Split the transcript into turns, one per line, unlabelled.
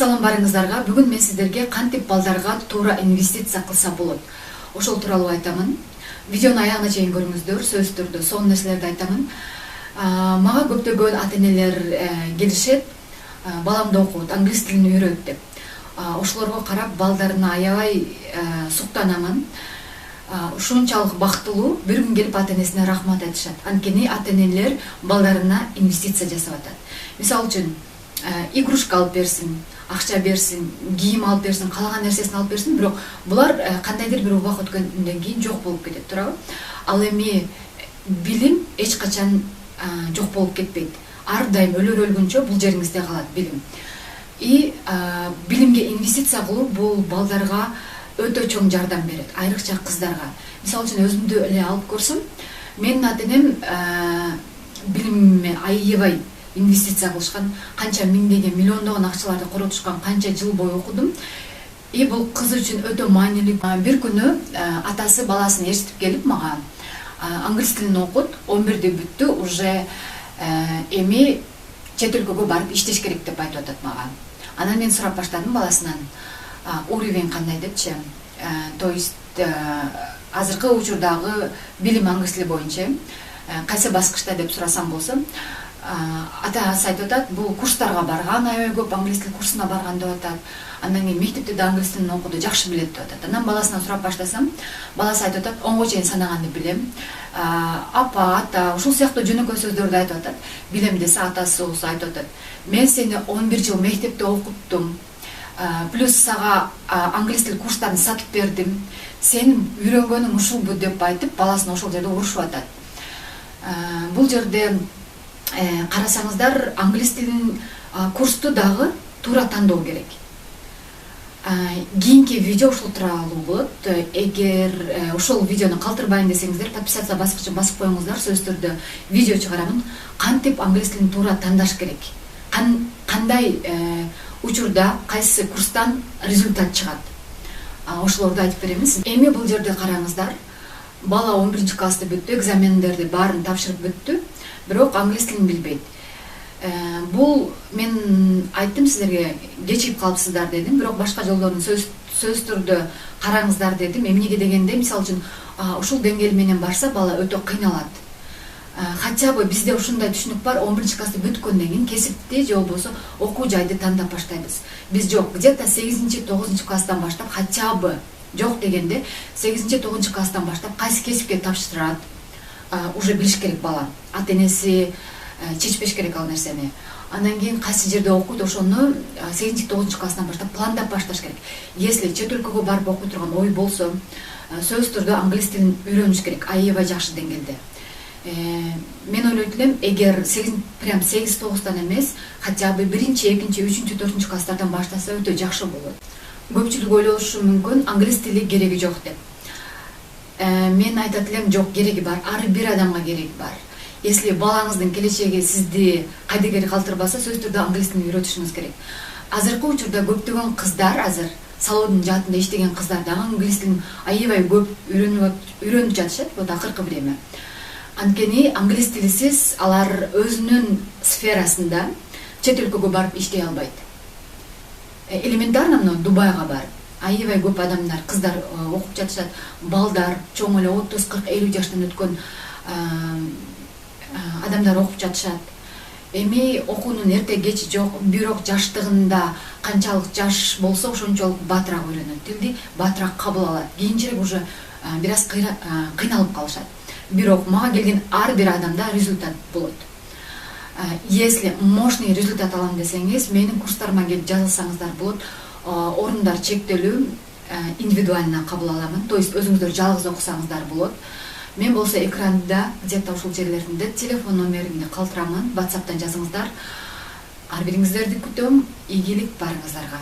Салам барыңыздарга. Бүгүн мен сиздерге кантип балдарга туура инвестиция кылса болот, ошол тууралуу айтамын. Видеону аягына чейин көрүңүздөр, сөзсүз түрдө сонун нерселерди айтамын. Мага көптөгөн ата-энелер келишет, баламды окут, англис тилин үйрөт деп. Ошолорго карап балдарына аябай суктанамын. Ушунчалык бактылуу, бир күн келип ата-энесине рахмат айтышат. Анткени ата-энелер балдарына инвестиция жасап атат. Мисалы үчүн, игрушка алып берсин, акча берсин, кийим алып берсин, каалаган нерсесин алып берсин, бирок булар кандайдыр бир убак өткөндөн кийин жок болуп кетет, туурабы? Ал эми билим эч качан жок болуп кетпейт. Ар дайым өлөр өлгүнчө бул жериңизде калат билим. И билимге инвестиция кылуу бул балдарга өтө чоң жардам берет, айрыкча кыздарга. Мисалы үчүн өзүмдү эле алып көрсөм, менин ата-энем билимиме аябай инвестиция кылышкан, канча миңдеген, миллиондогон акчаларды коротушкан, канча жыл бою окудум. И бул кыз үчүн өтө маанилүү. Бир күнү атасы баласын ээрчитип келип мага англис тилин окут, 11-ди бүттү, уже эми чет өлкөгө барып иштеш керек деп айтып атат мага. Анан мен сурап баштадым баласынан, уровень кандай депчи. То есть азыркы учурдагы билим англис тили боюнча кайсы баскычта деп сурасам болсо, атасы айтып атат, бул курстарга барган, аябай көп англис тил курсуна барган деп атат. Андан кийин мектепте да англис тилин окуду, жакшы билет деп атат. Анан баласынан сурап баштасам, баласы айтып атат, 10го чейин санаганды билем. Апа, ата, ушул сыяктуу жөнөкөй сөздөрдү айтып атат. Билем десе, атасы болсо айтып атат, мен сени 11 жыл мектепте окуттум. Плюс сага англис тил курстарын сатып бердим. Сен үйрөнгөнүң ушулбу деп айтып, баласын ошол жерде урушуп атат. Бул жерде карасаңыздар, англис тилин курсту дагы туура тандоо керек. Кийинки видео ушул тууралуу болот. Эгер ошол видеону калтырбайын десеңиздер, подписаться баскычын басып коюңуздар. Сөзсүз түрдө видео чыгарамын. Кантип англис тилин туура тандаш керек? Кандай учурда кайсы курстан результат чыгат? Ошолорду айтып беремиз. Эми бул жерде караңыздар. Бала 11-классты бүттү, экзамендерди баарын тапшырып бүттү, бирок англис тилин билбейт. Бул мен айттым сиздерге, кечип калыпсыздар дедим, бирок башка жолдорун сөзсүз түрдө караңыздар дедим. Эмнеге дегенде, мисалы үчүн, ушул деңгээл менен барса бала өтө кыйналат. Хотя бы бизде ушундай түшүнүк бар, 11-классты бүткөндөн кийин кесипти же болбосо окуу жайды тандап баштайбыз. Биз жок, где-то 8-9 класстан баштап, хотя бы жок дегенде 8-9 класстан баштап кайсы кесипке тапшырат, уже билиш керек бала. Ата-энеси чечпеш керек ал нерсени. Андан кийин кайсы жерде окуйт, ошону 8-9 класстан баштап пландап башташ керек. Если чет өлкөгө барып окуй турган ой болсо, сөзсүз түрдө англис тилин үйрөнүш керек, аябай жакшы деңгээлде. Мен ойлойт элем, эгер 8-9тан эмес, хотя бы 1-2, 3, 4 класстардан баштаса өтө жакшы болот. Көпчүлүк ойлошу мүмкүн, англис тили кереги жок деп. Мен айтат элем, жок, кереги бар, ар бир адамга кереги бар. Если балаңыздын келечеги сизди кайдыгер калтырбаса, сөзсүз түрдө англис тилин үйрөтүшүңүз керек. Азыркы учурда көптөгөн кыздар, азыр салондун жаатында иштеген кыздар дагы англис тилин аябай көп үйрөнүп жатышат, вот акыркы время. Анткени англис тилисиз алар өзүнүн сферасында чет өлкөгө барып иштей албайт. Элементарно мына Дубайга барып, аябай көп адамдар, кыздар окуп жатышат, балдар, чоң эле 30, 40, 50 жаштан өткөн адамдар окуп жатышат. Эми окуунун эрте кечи жок, бирок жаштыгында канчалык жаш болсо ошончолук батыраак үйрөнөт, тилди батыраак кабыл алат. Кийинчерээк уже бир аз кыйналып калышат. Бирок мага келген ар бир адамда результат болот. Если мощный результат алам десеңиз, менин курстарыма келип жазылсаңыздар болот. Орундар чектелүү, индивидуально кабыл аламын. То есть өзүңүздөр жалгыз окусаңыздар болот. Мен болсо экранда, где-то ушул жерлеринде телефон номеримди калтырамын, WhatsApp'тан жазыңыздар. Ар бириңиздерди күтөм. Ийгилик барыңыздарга.